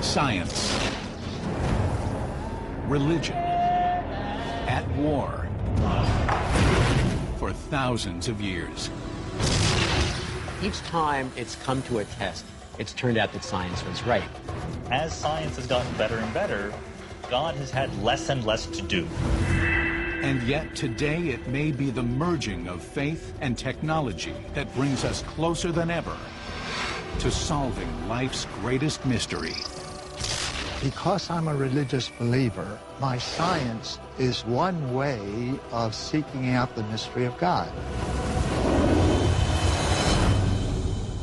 Science. Religion. At war. For thousands of years. Each time it's come to a test, it's turned out that science was right. As science has gotten better and better, God has had less and less to do. And yet today it may be the merging of faith and technology that brings us closer than ever to solving life's greatest mystery. Because I'm a religious believer, my science is one way of seeking out the mystery of God.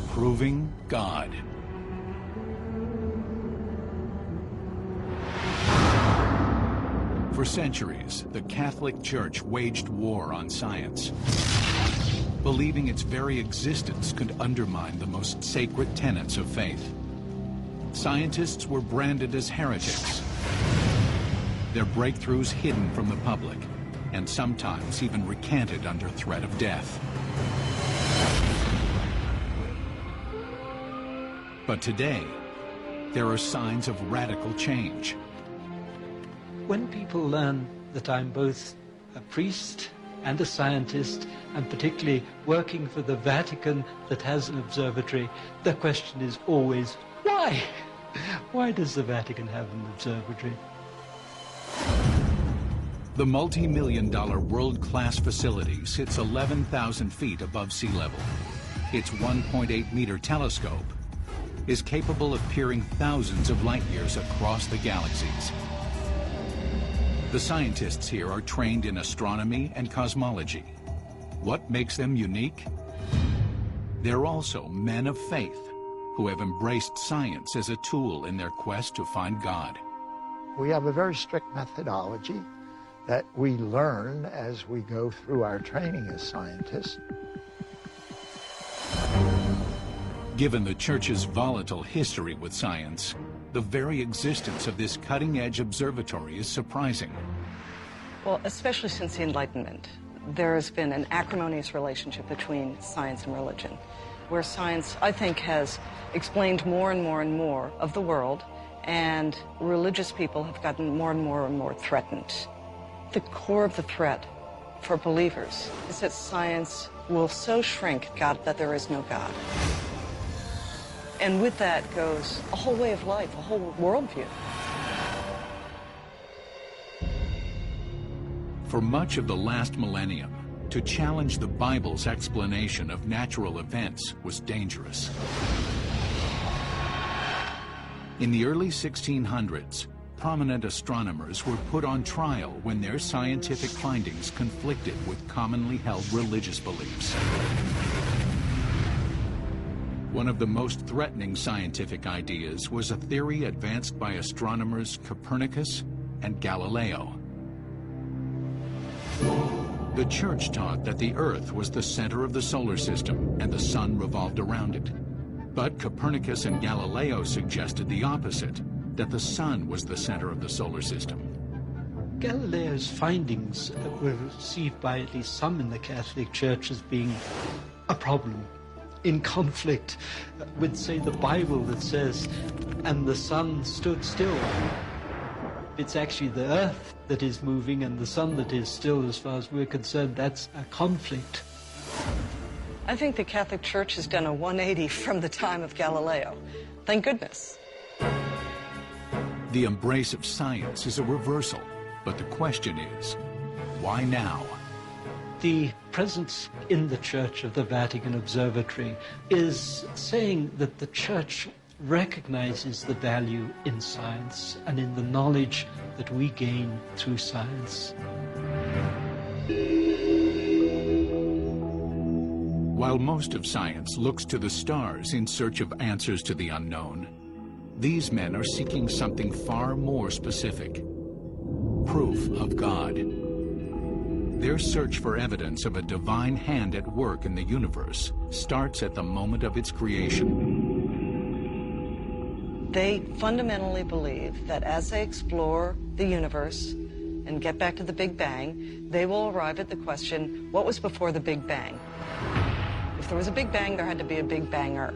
Proving God. For centuries, the Catholic Church waged war on science, believing its very existence could undermine the most sacred tenets of faith. Scientists were branded as heretics, their breakthroughs hidden from the public, and sometimes even recanted under threat of death. But today, there are signs of radical change. When people learn that I'm both a priest and a scientist, and particularly working for the Vatican that has an observatory, the question is always, why? Why does the Vatican have an observatory? The multi-million-dollar world-class facility sits 11,000 feet above sea level. Its 1.8-meter telescope is capable of peering thousands of light years across the galaxies. The scientists here are trained in astronomy and cosmology. What makes them unique? They're also men of faith who have embraced science as a tool in their quest to find God. We have a very strict methodology that we learn as we go through our training as scientists. Given the Church's volatile history with science, the very existence of this cutting-edge observatory is surprising. Well, especially since the Enlightenment, there has been an acrimonious relationship between science and religion, where science, I think, has explained more and more and more of the world, and religious people have gotten more and more and more threatened. The core of the threat for believers is that science will so shrink God that there is no God. And with that goes a whole way of life, a whole worldview. For much of the last millennium, to challenge the Bible's explanation of natural events was dangerous. In the early 1600s, prominent astronomers were put on trial when their scientific findings conflicted with commonly held religious beliefs. One of the most threatening scientific ideas was a theory advanced by astronomers Copernicus and Galileo. The Church taught that the Earth was the center of the solar system and the sun revolved around it. But Copernicus and Galileo suggested the opposite, that the sun was the center of the solar system. Galileo's findings were received by at least some in the Catholic Church as being a problem, in conflict with, say, the Bible that says, and the sun stood still. It's actually the earth that is moving and the sun that is still, as far as we're concerned. That's a conflict. I think the Catholic Church has done a 180 from the time of Galileo. Thank goodness. The embrace of science is a reversal, but the question is, why now? The presence in the Church of the Vatican Observatory is saying that the Church recognizes the value in science and in the knowledge that we gain through science. While most of science looks to the stars in search of answers to the unknown, these men are seeking something far more specific: proof of God. Their search for evidence of a divine hand at work in the universe starts at the moment of its creation. They fundamentally believe that as they explore the universe and get back to the Big Bang, they will arrive at the question, what was before the Big Bang? If there was a Big Bang, there had to be a Big Banger.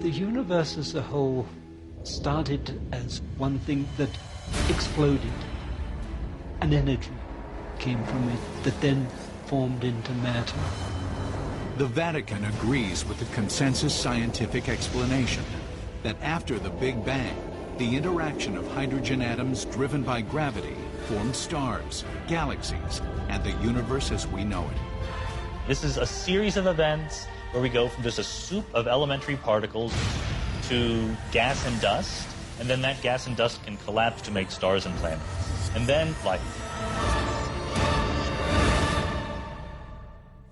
The universe as a whole started as one thing that exploded. An energy came from it that then formed into matter. The Vatican agrees with the consensus scientific explanation that after the Big Bang, the interaction of hydrogen atoms driven by gravity formed stars, galaxies, and the universe as we know it. This is a series of events where we go from just a soup of elementary particles to gas and dust, and then that gas and dust can collapse to make stars and planets. And then life.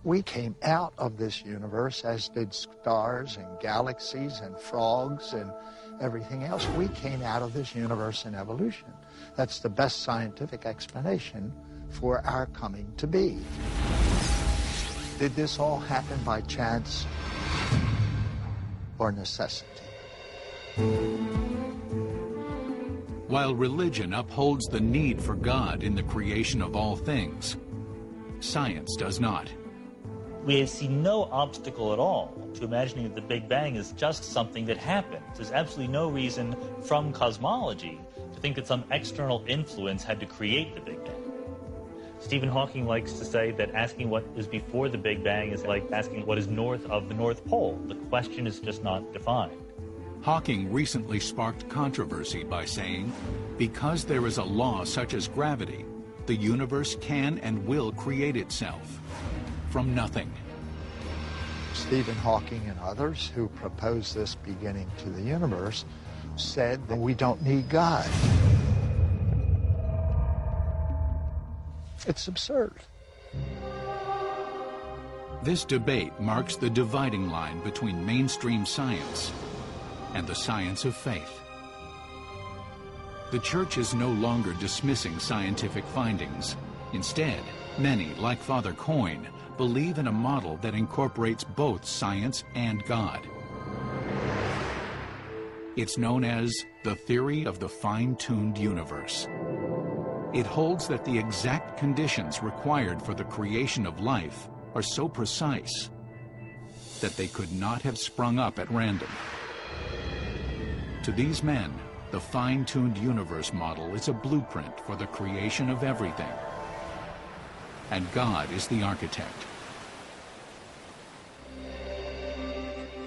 We came out of this universe, as did stars and galaxies and frogs and everything else. We came out of this universe in evolution. That's the best scientific explanation for our coming to be. Did this all happen by chance or necessity? While religion upholds the need for God in the creation of all things, science does not. We see no obstacle at all to imagining that the Big Bang is just something that happened. There's absolutely no reason from cosmology to think that some external influence had to create the Big Bang. Stephen Hawking likes to say that asking what is before the Big Bang is like asking what is north of the North Pole. The question is just not defined. Hawking recently sparked controversy by saying, because there is a law such as gravity, the universe can and will create itself from nothing. Stephen Hawking and others who proposed this beginning to the universe said that we don't need God. It's absurd. This debate marks the dividing line between mainstream science and the science of faith. The Church is no longer dismissing scientific findings. Instead, many, like Father Coyne, believe in a model that incorporates both science and God. It's known as the theory of the fine-tuned universe. It holds that the exact conditions required for the creation of life are so precise that they could not have sprung up at random. To these men, the fine-tuned universe model is a blueprint for the creation of everything. And God is the architect.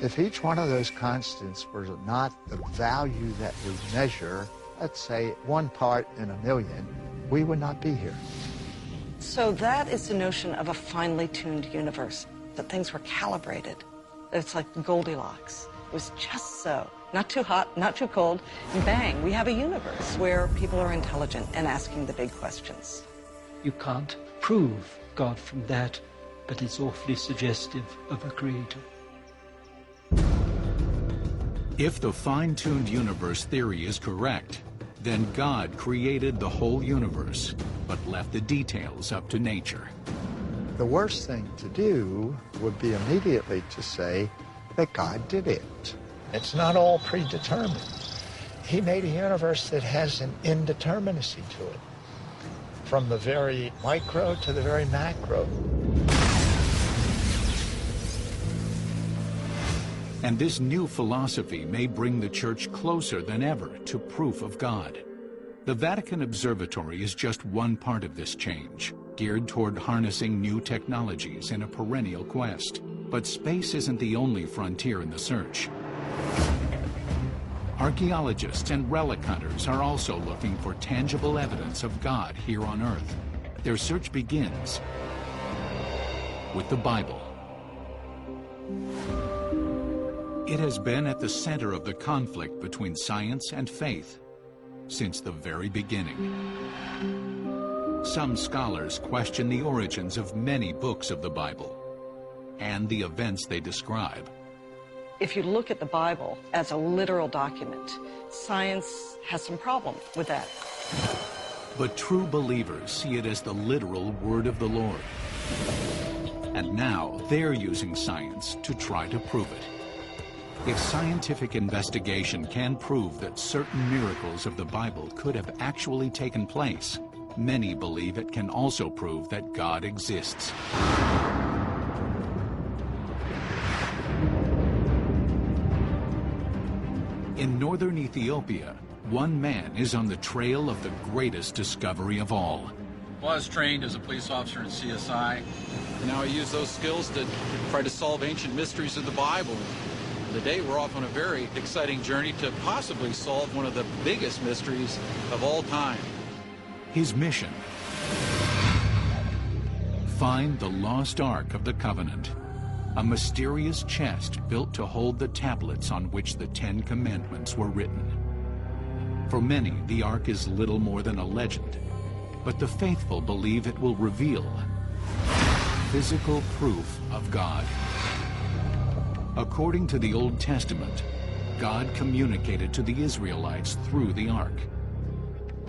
If each one of those constants were not the value that we measure, let's say 1 part in a million, we would not be here. So that is the notion of a finely tuned universe, that things were calibrated. It's like Goldilocks. It was just so. Not too hot, not too cold, and bang, we have a universe where people are intelligent and asking the big questions. You can't prove God from that, but it's awfully suggestive of a creator. If the fine-tuned universe theory is correct, then God created the whole universe, but left the details up to nature. The worst thing to do would be immediately to say that God did it. It's not all predetermined. He made a universe that has an indeterminacy to it, from the very micro to the very macro. And this new philosophy may bring the Church closer than ever to proof of God. The Vatican Observatory is just one part of this change, geared toward harnessing new technologies in a perennial quest. But space isn't the only frontier in the search. Archaeologists and relic hunters are also looking for tangible evidence of God here on Earth. Their search begins with the Bible. It has been at the center of the conflict between science and faith since the very beginning. Some scholars question the origins of many books of the Bible and the events they describe. If you look at the Bible as a literal document, science has some problem with that. But true believers see it as the literal word of the Lord. And now they're using science to try to prove it. If scientific investigation can prove that certain miracles of the Bible could have actually taken place, many believe it can also prove that God exists. In northern Ethiopia, one man is on the trail of the greatest discovery of all. Well, I was trained as a police officer in CSI. Now I use those skills to try to solve ancient mysteries of the Bible. Today we're off on a very exciting journey to possibly solve one of the biggest mysteries of all time. His mission: find the lost Ark of the Covenant, a mysterious chest built to hold the tablets on which the 10 Commandments were written. For many, the Ark is little more than a legend, but the faithful believe it will reveal physical proof of God. According to the Old Testament, God communicated to the Israelites through the Ark.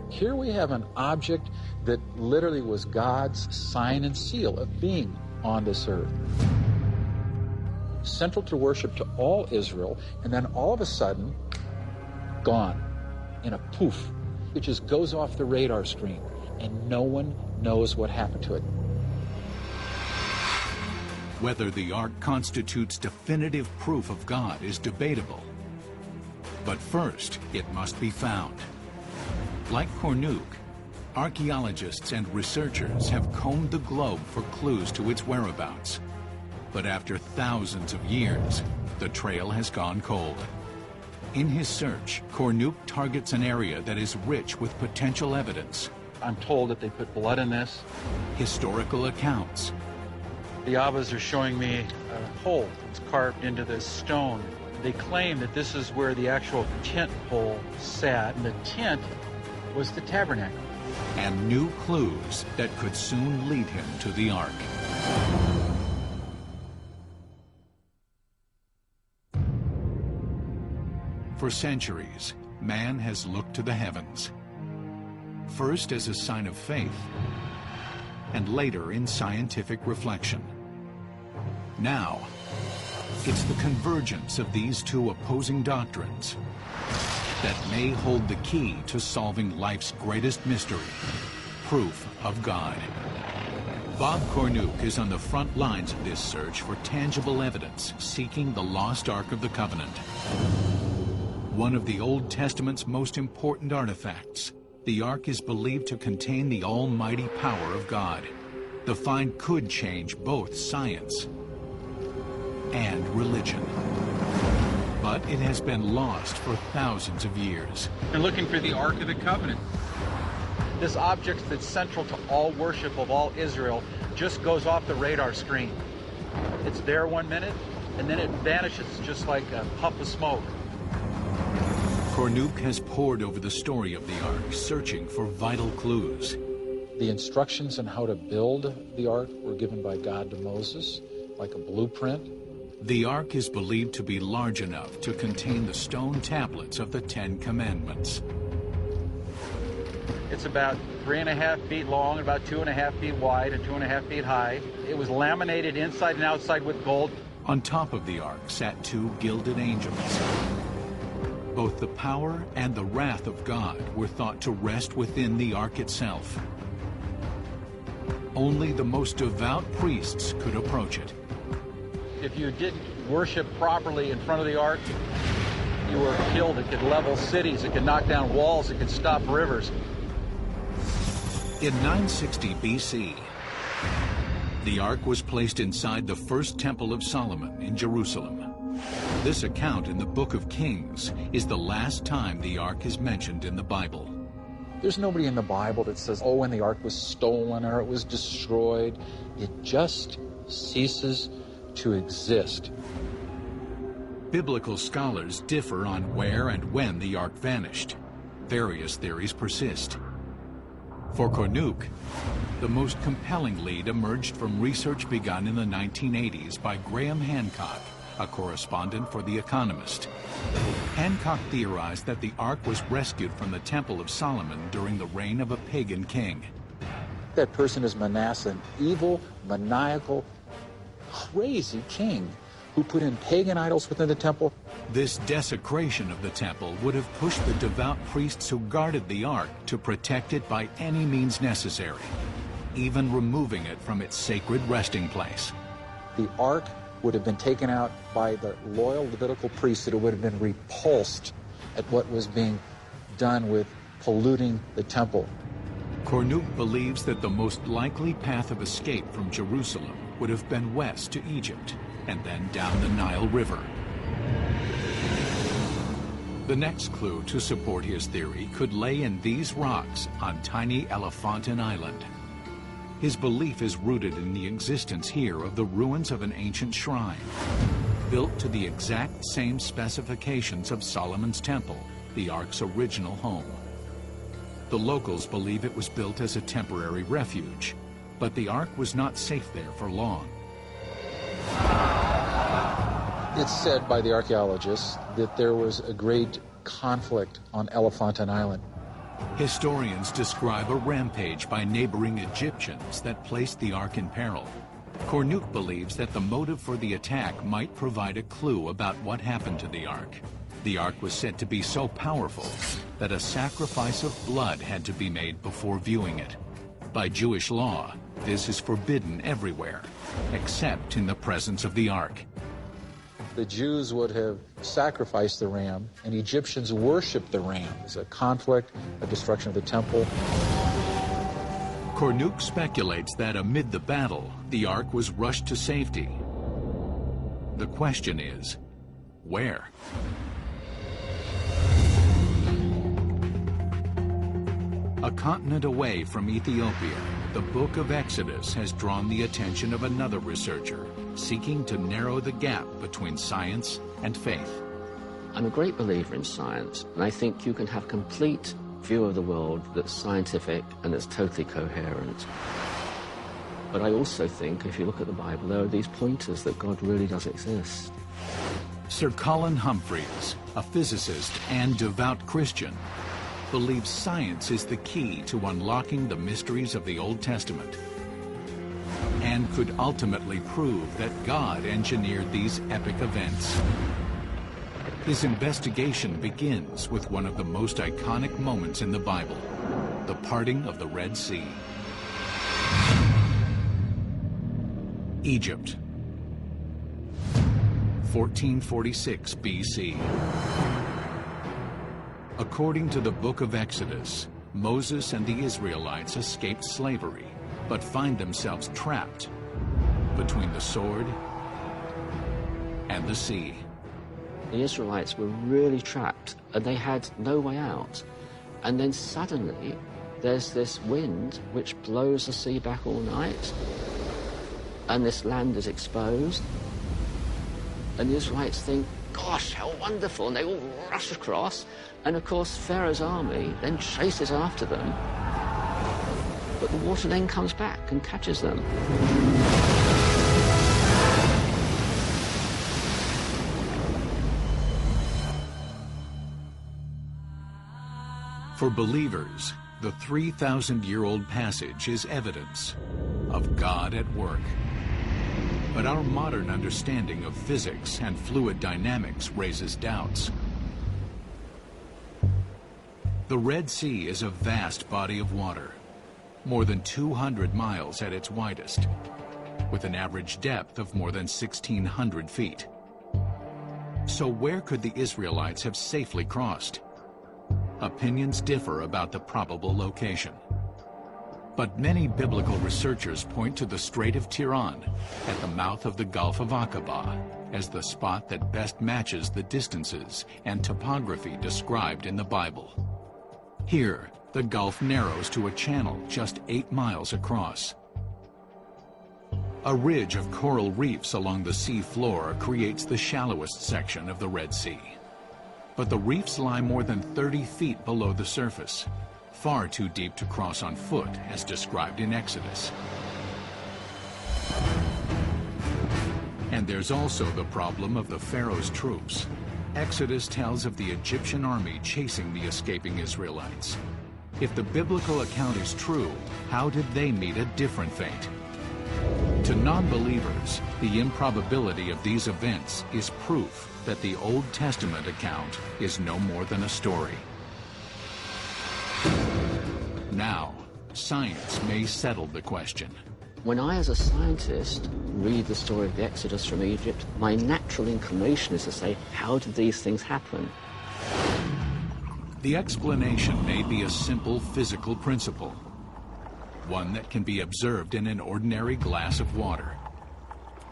Here we have an object that literally was God's sign and seal of being on this earth. Central to worship to all Israel, and then all of a sudden, gone in a poof. It just goes off the radar screen, and no one knows what happened to it. Whether the Ark constitutes definitive proof of God is debatable. But first, it must be found. Like Kornuk, archaeologists and researchers have combed the globe for clues to its whereabouts. But after thousands of years, the trail has gone cold. In his search, Kornuk targets an area that is rich with potential evidence. I'm told that they put blood in this. Historical accounts. The Abbas are showing me a hole that's carved into this stone. They claim that this is where the actual tent pole sat, and the tent was the tabernacle. And new clues that could soon lead him to the Ark. For centuries, man has looked to the heavens, first as a sign of faith, and later in scientific reflection. Now, it's the convergence of these two opposing doctrines that may hold the key to solving life's greatest mystery, proof of God. Bob Kornuk is on the front lines of this search for tangible evidence, seeking the lost Ark of the Covenant. One of the Old Testament's most important artifacts, the Ark is believed to contain the almighty power of God. The find could change both science and religion. But it has been lost for thousands of years. They're looking for the Ark of the Covenant. This object that's central to all worship of all Israel just goes off the radar screen. It's there 1 minute, and then it vanishes just like a puff of smoke. Kornuk has pored over the story of the Ark, searching for vital clues. The instructions on how to build the Ark were given by God to Moses, like a blueprint. The Ark is believed to be large enough to contain the stone tablets of the 10 Commandments. It's about 3.5 feet long, and about 2.5 feet wide, and 2.5 feet high. It was laminated inside and outside with gold. On top of the Ark sat 2 gilded angels. Both the power and the wrath of God were thought to rest within the Ark itself. Only the most devout priests could approach it. If you didn't worship properly in front of the Ark, you were killed. It could level cities, it could knock down walls, it could stop rivers. In 960 BC, the Ark was placed inside the first Temple of Solomon in Jerusalem. This account in the Book of Kings is the last time the Ark is mentioned in the Bible. There's nobody in the Bible that says, oh, when the Ark was stolen or it was destroyed. It just ceases to exist. Biblical scholars differ on where and when the Ark vanished. Various theories persist. For Kornuk, the most compelling lead emerged from research begun in the 1980s by Graham Hancock, a correspondent for The Economist. Hancock theorized that the Ark was rescued from the Temple of Solomon during the reign of a pagan king. That person is Manasseh, an evil, maniacal, crazy king who put in pagan idols within the temple. This desecration of the temple would have pushed the devout priests who guarded the Ark to protect it by any means necessary, even removing it from its sacred resting place. The Ark would have been taken out by the loyal Levitical priests, that it would have been repulsed at what was being done with polluting the temple. Kornuk believes that the most likely path of escape from Jerusalem would have been west to Egypt and then down the Nile River. The next clue to support his theory could lay in these rocks on tiny Elephantine Island. His belief is rooted in the existence here of the ruins of an ancient shrine, built to the exact same specifications of Solomon's temple, the Ark's original home. The locals believe it was built as a temporary refuge, but the Ark was not safe there for long. It's said by the archaeologists that there was a great conflict on Elephantine Island. Historians describe a rampage by neighboring Egyptians that placed the Ark in peril. Kornuk believes that the motive for the attack might provide a clue about what happened to the Ark. The Ark was said to be so powerful that a sacrifice of blood had to be made before viewing it. By Jewish law, this is forbidden everywhere, except in the presence of the Ark. The Jews would have sacrificed the ram, and Egyptians worshipped the ram. It's a conflict, a destruction of the temple. Kornuk speculates that amid the battle, the Ark was rushed to safety. The question is, where? A continent away from Ethiopia, the Book of Exodus has drawn the attention of another researcher, seeking to narrow the gap between science and faith. I'm a great believer in science, and I think you can have complete view of the world that's scientific and that's totally coherent. But I also think, if you look at the Bible, there are these pointers that God really does exist. Sir Colin Humphreys, a physicist and devout Christian, believes science is the key to unlocking the mysteries of the Old Testament and could ultimately prove that God engineered these epic events. His investigation begins with one of the most iconic moments in the Bible, the parting of the Red Sea. Egypt, 1446 BC. According to the Book of Exodus, Moses and the Israelites escaped slavery, but find themselves trapped between the sword and the sea. The Israelites were really trapped, and they had no way out. And then suddenly, there's this wind which blows the sea back all night, and this land is exposed. And the Israelites think, gosh, how wonderful, and they all rush across. And of course, Pharaoh's army then chases after them, but the water then comes back and catches them. For believers, the 3,000-year-old passage is evidence of God at work. But our modern understanding of physics and fluid dynamics raises doubts. The Red Sea is a vast body of water, more than 200 miles at its widest, with an average depth of more than 1,600 feet. So where could the Israelites have safely crossed? Opinions differ about the probable location. But many biblical researchers point to the Strait of Tiran at the mouth of the Gulf of Aqaba as the spot that best matches the distances and topography described in the Bible. Here, the Gulf narrows to a channel just 8 miles across. A ridge of coral reefs along the sea floor creates the shallowest section of the Red Sea. But the reefs lie more than 30 feet below the surface, far too deep to cross on foot, as described in Exodus. And there's also the problem of the Pharaoh's troops. Exodus tells of the Egyptian army chasing the escaping Israelites. If the biblical account is true, how did they meet a different fate? To non-believers, the improbability of these events is proof that the Old Testament account is no more than a story. Now, science may settle the question. When I, as a scientist, read the story of the Exodus from Egypt, my natural inclination is to say, how did these things happen? The explanation may be a simple physical principle, one that can be observed in an ordinary glass of water.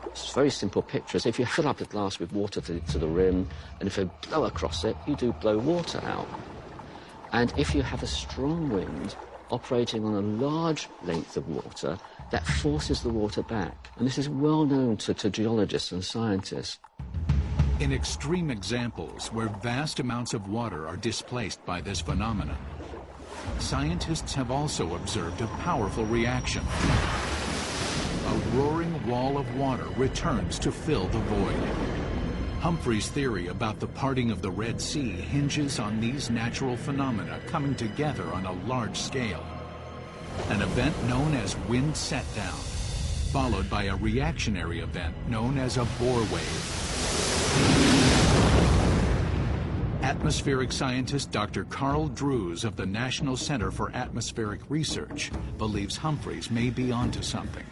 It's a very simple picture. So if you fill up a glass with water to the rim, and if you blow across it, you do blow water out. And if you have a strong wind operating on a large length of water, that forces the water back. And this is well known to geologists and scientists. In extreme examples where vast amounts of water are displaced by this phenomenon, scientists have also observed a powerful reaction. A roaring wall of water returns to fill the void. Humphrey's theory about the parting of the Red Sea hinges on these natural phenomena coming together on a large scale. An event known as wind set-down, followed by a reactionary event known as a bore wave. Atmospheric scientist Dr. Carl Drews of the National Center for Atmospheric Research believes Humphreys may be onto something.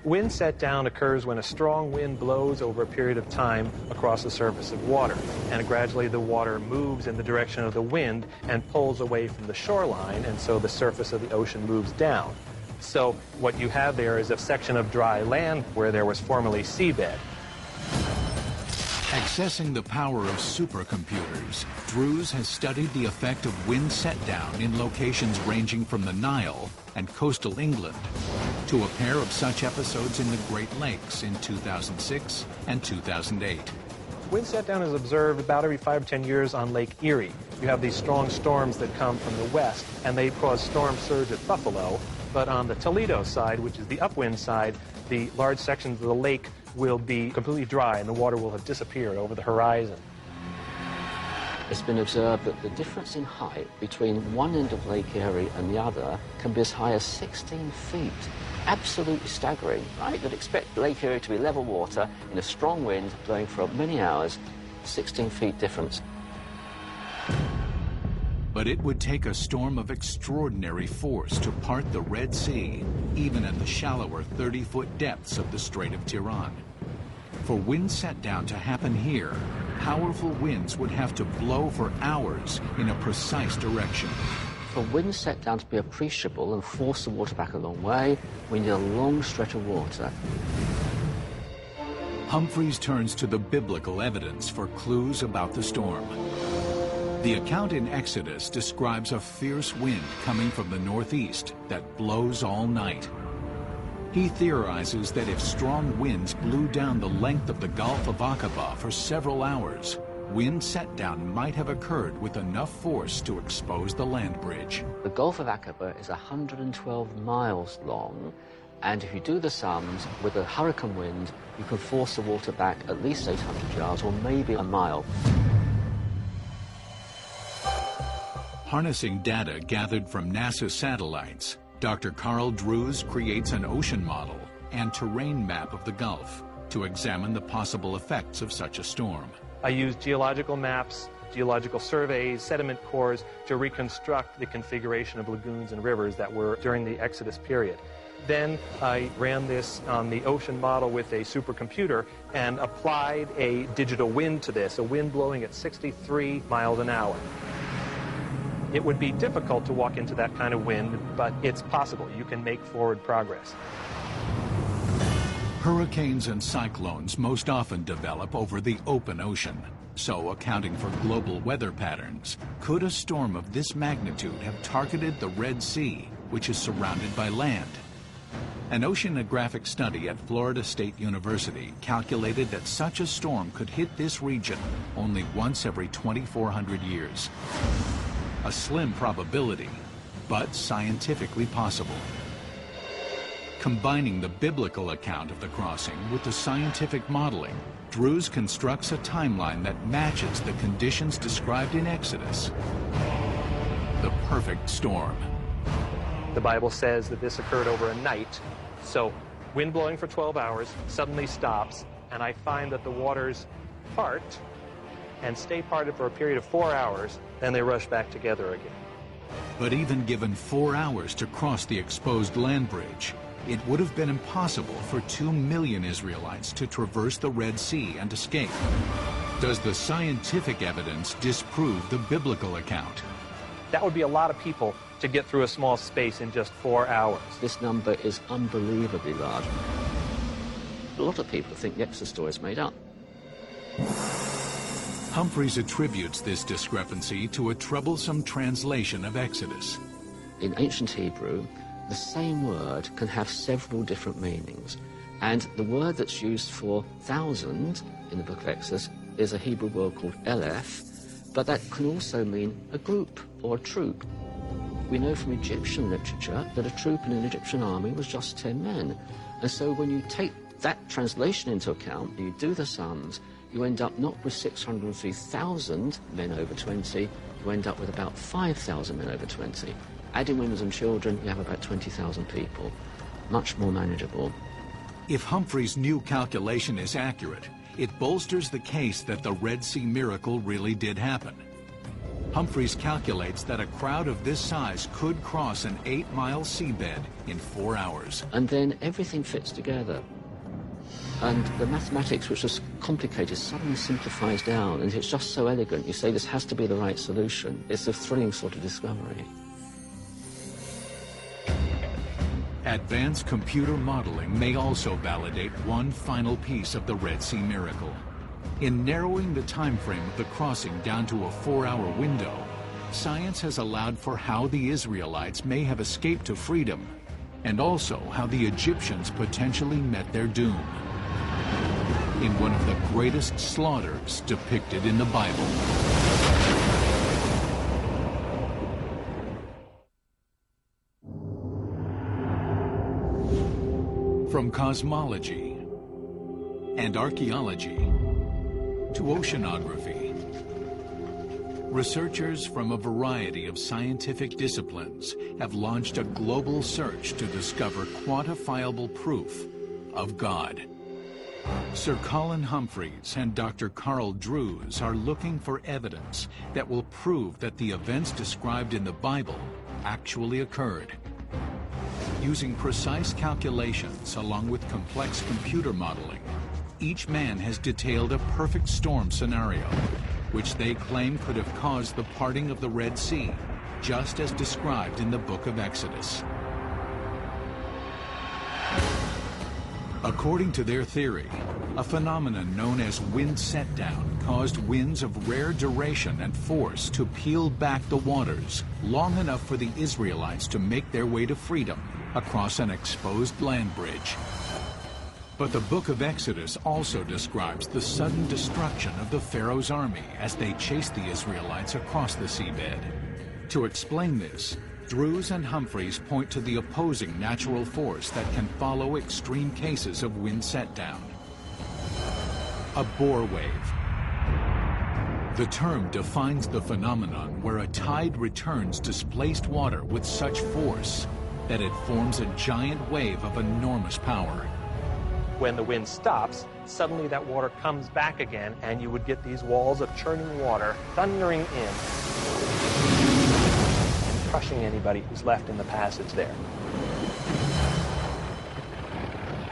Wind set-down occurs when a strong wind blows over a period of time across the surface of water, and gradually the water moves in the direction of the wind and pulls away from the shoreline, and so the surface of the ocean moves down. So what you have there is a section of dry land where there was formerly seabed. Accessing the power of supercomputers, Drews has studied the effect of wind set-down in locations ranging from the Nile and coastal England to a pair of such episodes in the Great Lakes in 2006 and 2008. Wind set-down is observed about every 5 or 10 years on Lake Erie. You have these strong storms that come from the west, and they cause storm surge at Buffalo. But on the Toledo side, which is the upwind side, the large sections of the lake will be completely dry and the water will have disappeared over the horizon. It's been observed that the difference in height between one end of Lake Erie and the other can be as high as 16 feet. Absolutely staggering, right? You'd expect Lake Erie to be level water in a strong wind blowing for many hours, 16 feet difference. But it would take a storm of extraordinary force to part the Red Sea, even at the shallower 30-foot depths of the Strait of Tiran. For wind set-down to happen here, powerful winds would have to blow for hours in a precise direction. For wind set-down to be appreciable and force the water back a long way, we need a long stretch of water. Humphreys turns to the biblical evidence for clues about the storm. The account in Exodus describes a fierce wind coming from the northeast that blows all night. He theorizes that if strong winds blew down the length of the Gulf of Aqaba for several hours, wind set-down might have occurred with enough force to expose the land bridge. The Gulf of Aqaba is 112 miles long, and if you do the sums, with a hurricane wind, you can force the water back at least 800 yards or maybe a mile. Harnessing data gathered from NASA satellites, Dr. Carl Drews creates an ocean model and terrain map of the Gulf to examine the possible effects of such a storm. I used geological maps, geological surveys, sediment cores to reconstruct the configuration of lagoons and rivers that were during the Exodus period. Then I ran this on the ocean model with a supercomputer and applied a digital wind to this, a wind blowing at 63 miles an hour. It would be difficult to walk into that kind of wind, but it's possible. You can make forward progress. Hurricanes and cyclones most often develop over the open ocean. So, accounting for global weather patterns, could a storm of this magnitude have targeted the Red Sea, which is surrounded by land? An oceanographic study at Florida State University calculated that such a storm could hit this region only once every 2,400 years. A slim probability, but scientifically possible. Combining the biblical account of the crossing with the scientific modeling, Drews constructs a timeline that matches the conditions described in Exodus. The perfect storm. The Bible says that this occurred over a night. So wind blowing for 12 hours suddenly stops, and I find that the waters part and stay parted for a period of 4 hours, then they rush back together again. But even given 4 hours to cross the exposed land bridge, it would have been impossible for 2 million Israelites to traverse the Red Sea and escape. Does the scientific evidence disprove the biblical account? That would be a lot of people to get through a small space in just 4 hours. This number is unbelievably large. A lot of people think the Exodus story is made up. Humphreys attributes this discrepancy to a troublesome translation of Exodus. In ancient Hebrew, the same word can have several different meanings. And the word that's used for 1,000 in the book of Exodus is a Hebrew word called elef, but that can also mean a group or a troop. We know from Egyptian literature that a troop in an Egyptian army was just 10 men. And so when you take that translation into account, you do the sums, you end up not with 603,000 men over 20, you end up with about 5,000 men over 20. Adding women and children, you have about 20,000 people. Much more manageable. If Humphrey's new calculation is accurate, it bolsters the case that the Red Sea miracle really did happen. Humphreys calculates that a crowd of this size could cross an 8-mile seabed in 4 hours. And then everything fits together. And the mathematics, which was complicated, suddenly simplifies down, and it's just so elegant. You say this has to be the right solution. It's a thrilling sort of discovery. Advanced computer modeling may also validate one final piece of the Red Sea miracle. In narrowing the time frame of the crossing down to a 4-hour window, science has allowed for how the Israelites may have escaped to freedom, and also how the Egyptians potentially met their doom in one of the greatest slaughters depicted in the Bible. From cosmology and archaeology to oceanography, researchers from a variety of scientific disciplines have launched a global search to discover quantifiable proof of God. Sir Colin Humphreys and Dr. Carl Drews are looking for evidence that will prove that the events described in the Bible actually occurred. Using precise calculations along with complex computer modeling, each man has detailed a perfect storm scenario, which they claim could have caused the parting of the Red Sea, just as described in the book of Exodus. According to their theory, a phenomenon known as wind set-down caused winds of rare duration and force to peel back the waters long enough for the Israelites to make their way to freedom across an exposed land bridge. But the book of Exodus also describes the sudden destruction of the Pharaoh's army as they chased the Israelites across the seabed. To explain this, Drews and Humphreys point to the opposing natural force that can follow extreme cases of wind set-down: a bore wave. The term defines the phenomenon where a tide returns displaced water with such force that it forms a giant wave of enormous power. When the wind stops, suddenly that water comes back again, and you would get these walls of churning water thundering in and crushing anybody who's left in the passage there.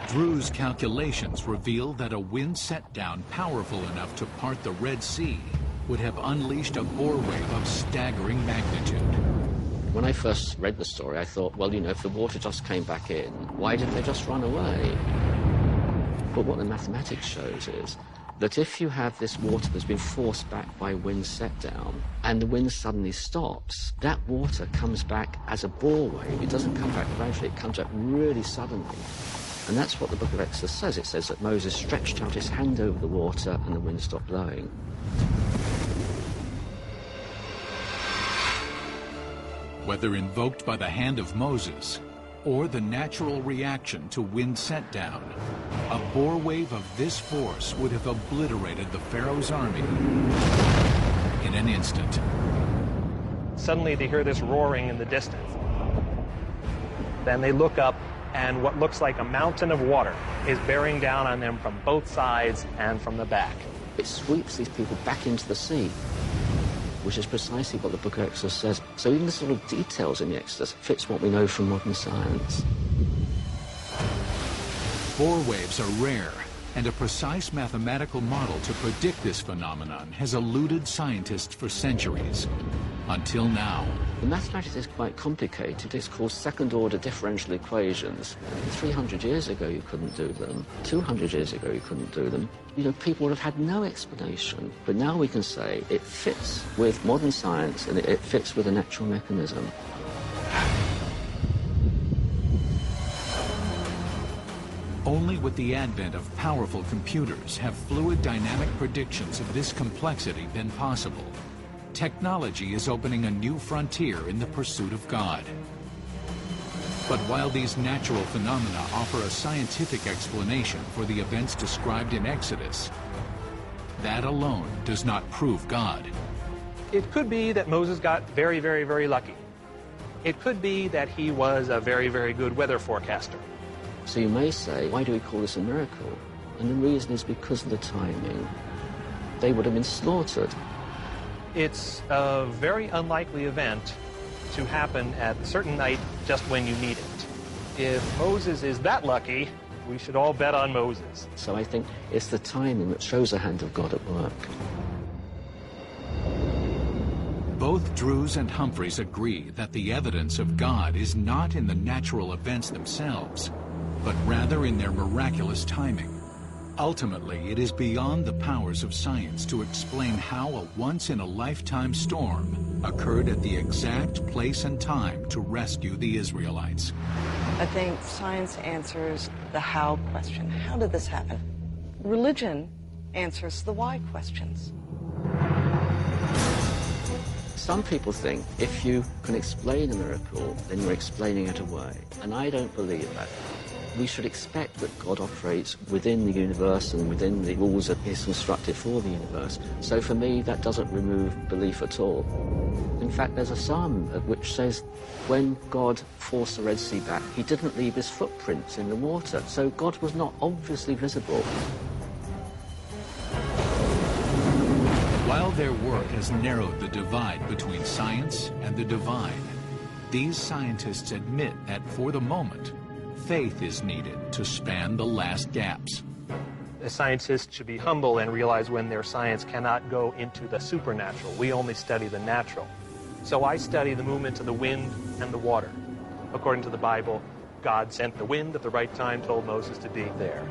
Drew's calculations reveal that a wind set-down powerful enough to part the Red Sea would have unleashed a bore wave of staggering magnitude. When I first read the story, I thought, well, you know, if the water just came back in, why didn't they just run away? But what the mathematics shows is that if you have this water that's been forced back by wind set down, and the wind suddenly stops, that water comes back as a bore wave. It doesn't come back gradually, it comes back really suddenly. And that's what the book of Exodus says. It says that Moses stretched out his hand over the water and the wind stopped blowing. Whether invoked by the hand of Moses or the natural reaction to wind set down, a bore wave of this force would have obliterated the Pharaoh's army in an instant. Suddenly they hear this roaring in the distance. Then they look up, and what looks like a mountain of water is bearing down on them from both sides and from the back. It sweeps these people back into the sea, which is precisely what the book of Exodus says. So even the sort of details in the Exodus fits what we know from modern science. Bore waves are rare, and a precise mathematical model to predict this phenomenon has eluded scientists for centuries, until now. The mathematics is quite complicated. It's called second-order differential equations. 300 years ago, you couldn't do them. 200 years ago, you couldn't do them. You know, people would have had no explanation. But now we can say it fits with modern science and it fits with a natural mechanism. Only with the advent of powerful computers have fluid dynamic predictions of this complexity been possible. Technology is opening a new frontier in the pursuit of God. But while these natural phenomena offer a scientific explanation for the events described in Exodus, that alone does not prove God. It could be that Moses got very, very, very lucky. It could be that he was a very, very good weather forecaster. So you may say, why do we call this a miracle? And the reason is because of the timing. They would have been slaughtered. It's a very unlikely event to happen at a certain night just when you need it. If Moses is that lucky, we should all bet on Moses. So I think it's the timing that shows the hand of God at work. Both Drews and Humphreys agree that the evidence of God is not in the natural events themselves, but rather in their miraculous timing. Ultimately, it is beyond the powers of science to explain how a once-in-a-lifetime storm occurred at the exact place and time to rescue the Israelites. I think science answers the how question. How did this happen? Religion answers the why questions. Some people think if you can explain a miracle, then you're explaining it away. And I don't believe that. We should expect that God operates within the universe and within the rules that He's constructed for the universe. So for me, that doesn't remove belief at all. In fact, there's a psalm which says, when God forced the Red Sea back, He didn't leave His footprints in the water. So God was not obviously visible. While their work has narrowed the divide between science and the divine, these scientists admit that for the moment, faith is needed to span the last gaps. The scientists should be humble and realize when their science cannot go into the supernatural. We only study the natural. So I study the movement of the wind and the water. According to the Bible, God sent the wind at the right time, told Moses to be there.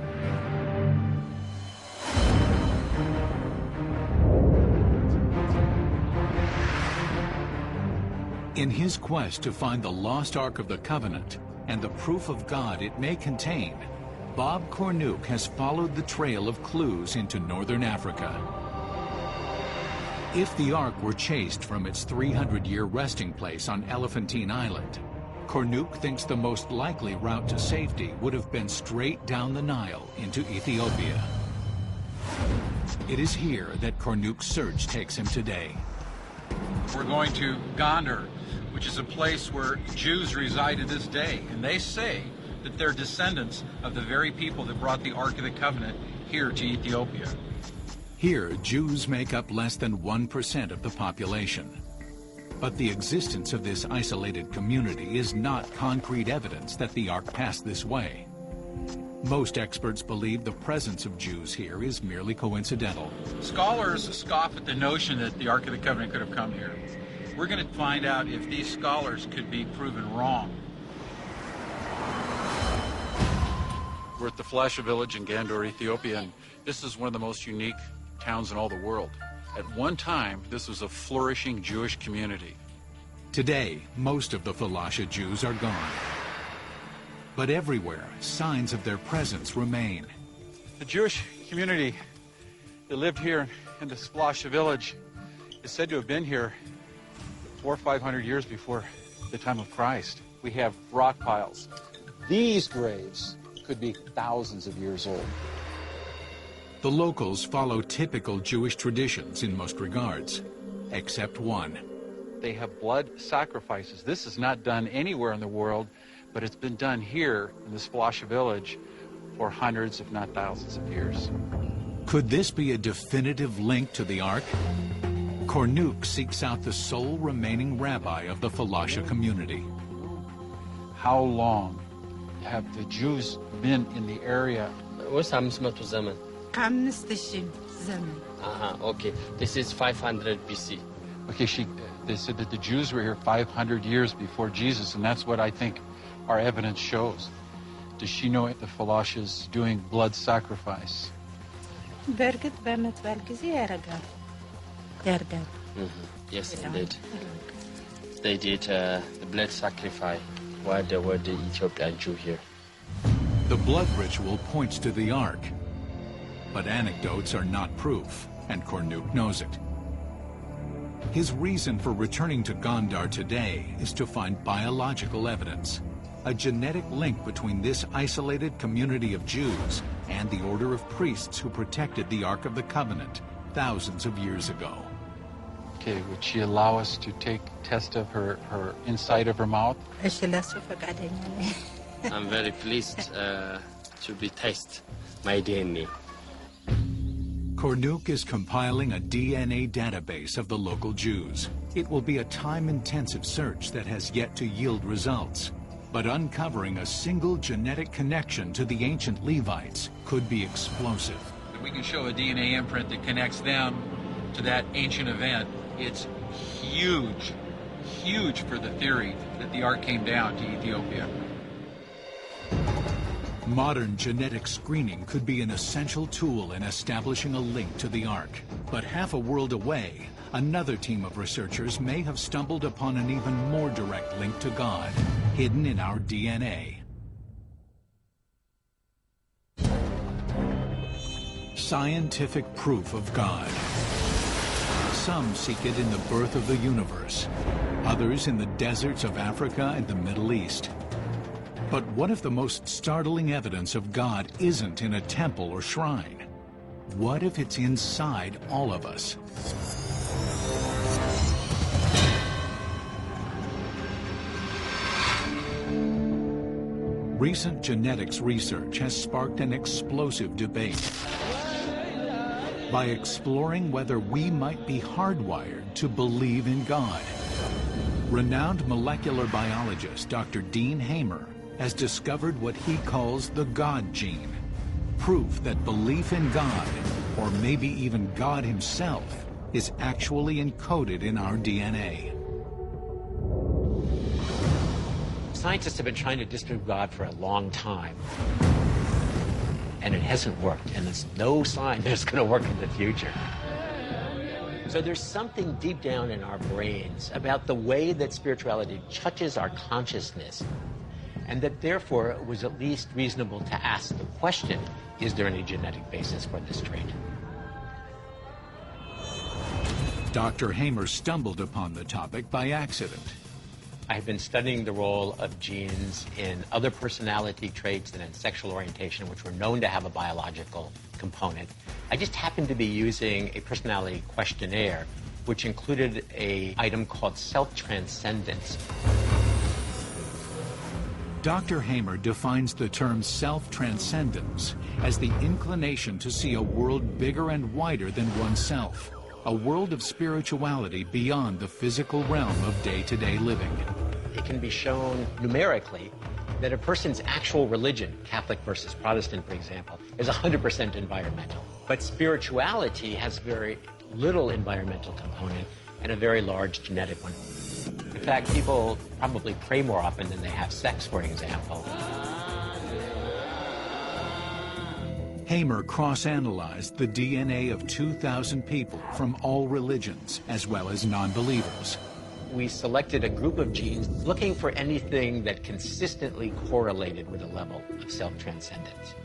In his quest to find the lost Ark of the Covenant and the proof of God it may contain, Bob Cornuke has followed the trail of clues into northern Africa. If the Ark were chased from its 300-year resting place on Elephantine Island, Cornuke thinks the most likely route to safety would have been straight down the Nile into Ethiopia. It is here that Cornuke's search takes him today. We're going to Gondar, which is a place where Jews reside to this day, and they say that they're descendants of the very people that brought the Ark of the Covenant here to Ethiopia. Here, Jews make up less than 1% of the population. But the existence of this isolated community is not concrete evidence that the Ark passed this way. Most experts believe the presence of Jews here is merely coincidental. Scholars scoff at the notion that the Ark of the Covenant could have come here. We're going to find out if these scholars could be proven wrong. We're at the Falasha village in Gondar, Ethiopia, and this is one of the most unique towns in all the world. At one time, this was a flourishing Jewish community. Today, most of the Falasha Jews are gone. But everywhere, signs of their presence remain. The Jewish community that lived here in this Falasha village is said to have been here 400 or 500 years before the time of Christ. We have rock piles. These graves could be thousands of years old. The locals follow typical Jewish traditions in most regards, except one. They have blood sacrifices. This is not done anywhere in the world, but it's been done here in this Falasha village for hundreds, if not thousands of years. Could this be a definitive link to the Ark? Cornuke seeks out the sole remaining rabbi of the Falasha community. How long have the Jews been in the area? Okay, this is 500 BC. Okay, They said that the Jews were here 500 years before Jesus, and that's what I think our evidence shows. Does she know the Falashas doing blood sacrifice? Yes, they did. They did the blood sacrifice while there were the Ethiopian Jew here. The blood ritual points to the Ark, but anecdotes are not proof, and Kornuk knows it. His reason for returning to Gondar today is to find biological evidence, a genetic link between this isolated community of Jews and the order of priests who protected the Ark of the Covenant thousands of years ago. Okay, would she allow us to take a test of her inside of her mouth? I'm very pleased to be tested my DNA. Kornuk is compiling a DNA database of the local Jews. It will be a time-intensive search that has yet to yield results. But uncovering a single genetic connection to the ancient Levites could be explosive. If we can show a DNA imprint that connects them to that ancient event, it's huge, huge for the theory that the Ark came down to Ethiopia. Modern genetic screening could be an essential tool in establishing a link to the Ark. But half a world away, another team of researchers may have stumbled upon an even more direct link to God, hidden in our DNA. Scientific proof of God. Some seek it in the birth of the universe, others in the deserts of Africa and the Middle East. But what if the most startling evidence of God isn't in a temple or shrine? What if it's inside all of us? Recent genetics research has sparked an explosive debate by exploring whether we might be hardwired to believe in God. Renowned molecular biologist Dr. Dean Hamer has discovered what he calls the God gene, proof that belief in God, or maybe even God himself, is actually encoded in our DNA. Scientists have been trying to disprove God for a long time, and it hasn't worked, and there's no sign that it's going to work in the future. So there's something deep down in our brains about the way that spirituality touches our consciousness, and that therefore it was at least reasonable to ask the question, is there any genetic basis for this trait? Dr. Hamer stumbled upon the topic by accident. I've been studying the role of genes in other personality traits and in sexual orientation, which were known to have a biological component. I just happened to be using a personality questionnaire, which included an item called self-transcendence. Dr. Hamer defines the term self-transcendence as the inclination to see a world bigger and wider than oneself, a world of spirituality beyond the physical realm of day-to-day living. It can be shown numerically that a person's actual religion, Catholic versus Protestant, for example, is 100% environmental. But spirituality has very little environmental component and a very large genetic one. In fact, people probably pray more often than they have sex, for example. Hamer cross-analyzed the DNA of 2,000 people from all religions, as well as non-believers. We selected a group of genes looking for anything that consistently correlated with a level of self-transcendence.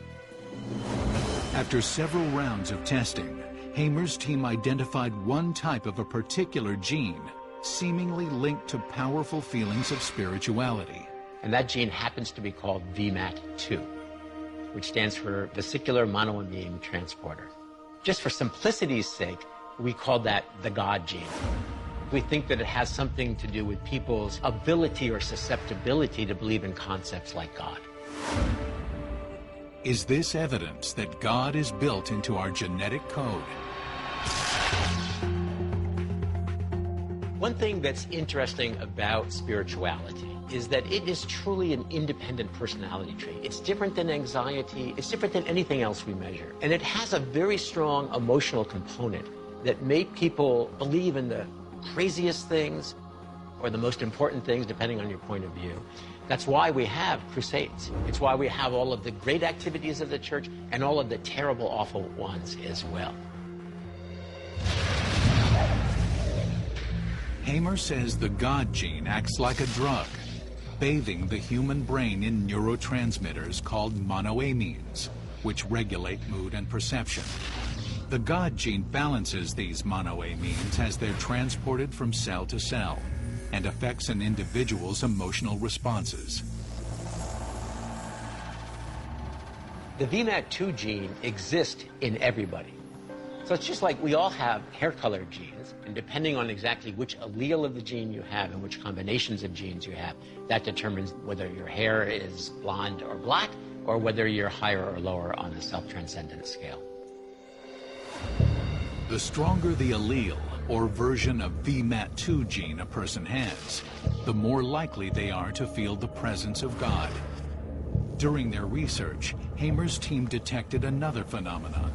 After several rounds of testing, Hamer's team identified one type of a particular gene, seemingly linked to powerful feelings of spirituality. And that gene happens to be called VMAT2, which stands for Vesicular Monoamine Transporter. Just for simplicity's sake, we call that the God gene. We think that it has something to do with people's ability or susceptibility to believe in concepts like God. Is this evidence that God is built into our genetic code? One thing that's interesting about spirituality is that it is truly an independent personality trait. It's different than anxiety. It's different than anything else we measure. And it has a very strong emotional component that made people believe in the craziest things or the most important things, depending on your point of view. That's why we have crusades. It's why we have all of the great activities of the church and all of the terrible, awful ones as well. Hamer says the God gene acts like a drug, bathing the human brain in neurotransmitters called monoamines, which regulate mood and perception. The God gene balances these monoamines as they're transported from cell to cell and affects an individual's emotional responses. The VMAT2 gene exists in everybody. So it's just like we all have hair color genes, and depending on exactly which allele of the gene you have and which combinations of genes you have, that determines whether your hair is blonde or black, or whether you're higher or lower on the self-transcendent scale. The stronger the allele or version of VMAT2 gene a person has, the more likely they are to feel the presence of God. During their research, Hamer's team detected another phenomenon.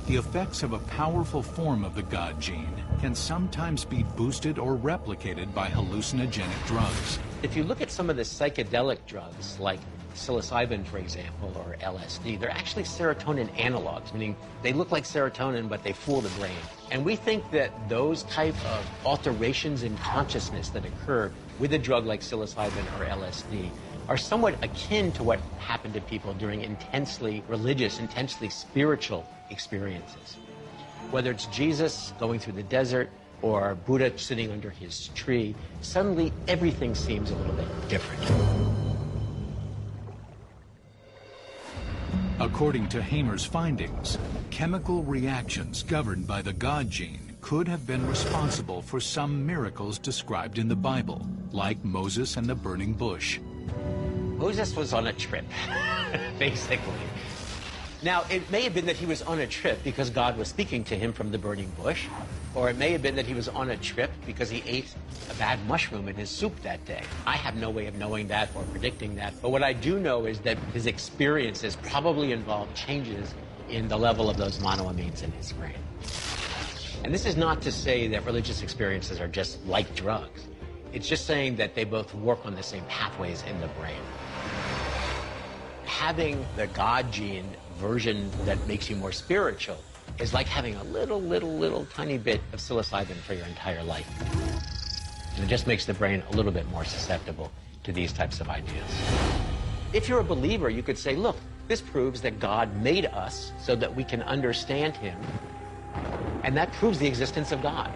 The effects of a powerful form of the God gene can sometimes be boosted or replicated by hallucinogenic drugs. If you look at some of the psychedelic drugs, like psilocybin, for example, or LSD, they're actually serotonin analogs, meaning they look like serotonin, but they fool the brain. And we think that those type of alterations in consciousness that occur with a drug like psilocybin or LSD are somewhat akin to what happened to people during intensely religious, intensely spiritual experiences. Whether it's Jesus going through the desert or Buddha sitting under his tree, suddenly everything seems a little bit different. According to Hamer's findings, chemical reactions governed by the God gene could have been responsible for some miracles described in the Bible, like Moses and the burning bush. Moses was on a trip, basically. Now, it may have been that he was on a trip because God was speaking to him from the burning bush, or it may have been that he was on a trip because he ate a bad mushroom in his soup that day. I have no way of knowing that or predicting that, but what I do know is that his experiences probably involved changes in the level of those monoamines in his brain. And this is not to say that religious experiences are just like drugs. It's just saying that they both work on the same pathways in the brain. Having the God gene version that makes you more spiritual is like having a little tiny bit of psilocybin for your entire life. And it just makes the brain a little bit more susceptible to these types of ideas. If you're a believer, you could say, look, this proves that God made us so that we can understand him, and that proves the existence of God.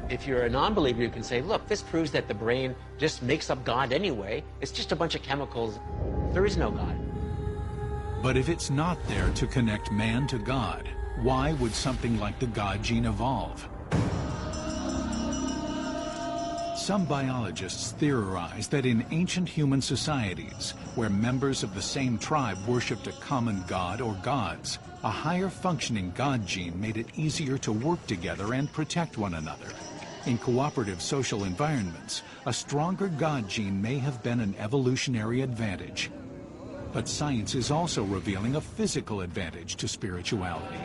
If you're a non-believer, you can say, look, this proves that the brain just makes up God anyway. It's just a bunch of chemicals. There is no God. But if it's not there to connect man to God, why would something like the God gene evolve? Some biologists theorize that in ancient human societies, where members of the same tribe worshipped a common god or gods, a higher functioning God gene made it easier to work together and protect one another. In cooperative social environments, a stronger God gene may have been an evolutionary advantage. But science is also revealing a physical advantage to spirituality.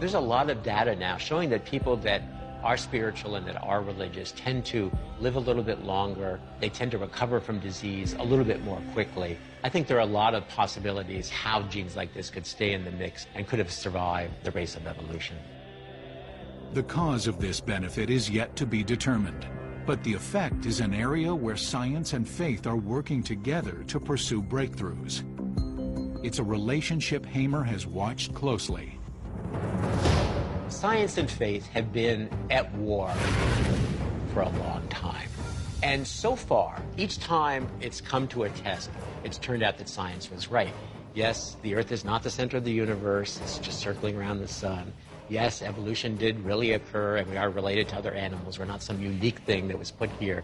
There's a lot of data now showing that people that are spiritual and that are religious tend to live a little bit longer. They tend to recover from disease a little bit more quickly. I think there are a lot of possibilities how genes like this could stay in the mix and could have survived the race of evolution. The cause of this benefit is yet to be determined, but the effect is an area where science and faith are working together to pursue breakthroughs. It's a relationship Hamer has watched closely. Science and faith have been at war for a long time. And so far, each time it's come to a test, it's turned out that science was right. Yes, the Earth is not the center of the universe. It's just circling around the sun. Yes, evolution did really occur, and we are related to other animals. We're not some unique thing that was put here.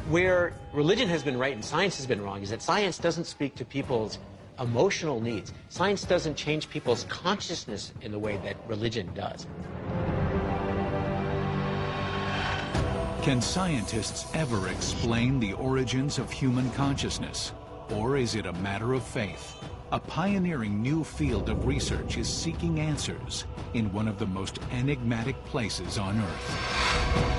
Where religion has been right and science has been wrong is that science doesn't speak to people's emotional needs. Science doesn't change people's consciousness in the way that religion does. Can scientists ever explain the origins of human consciousness? Or is it a matter of faith? a pioneering new field of research is seeking answers in one of the most enigmatic places on Earth.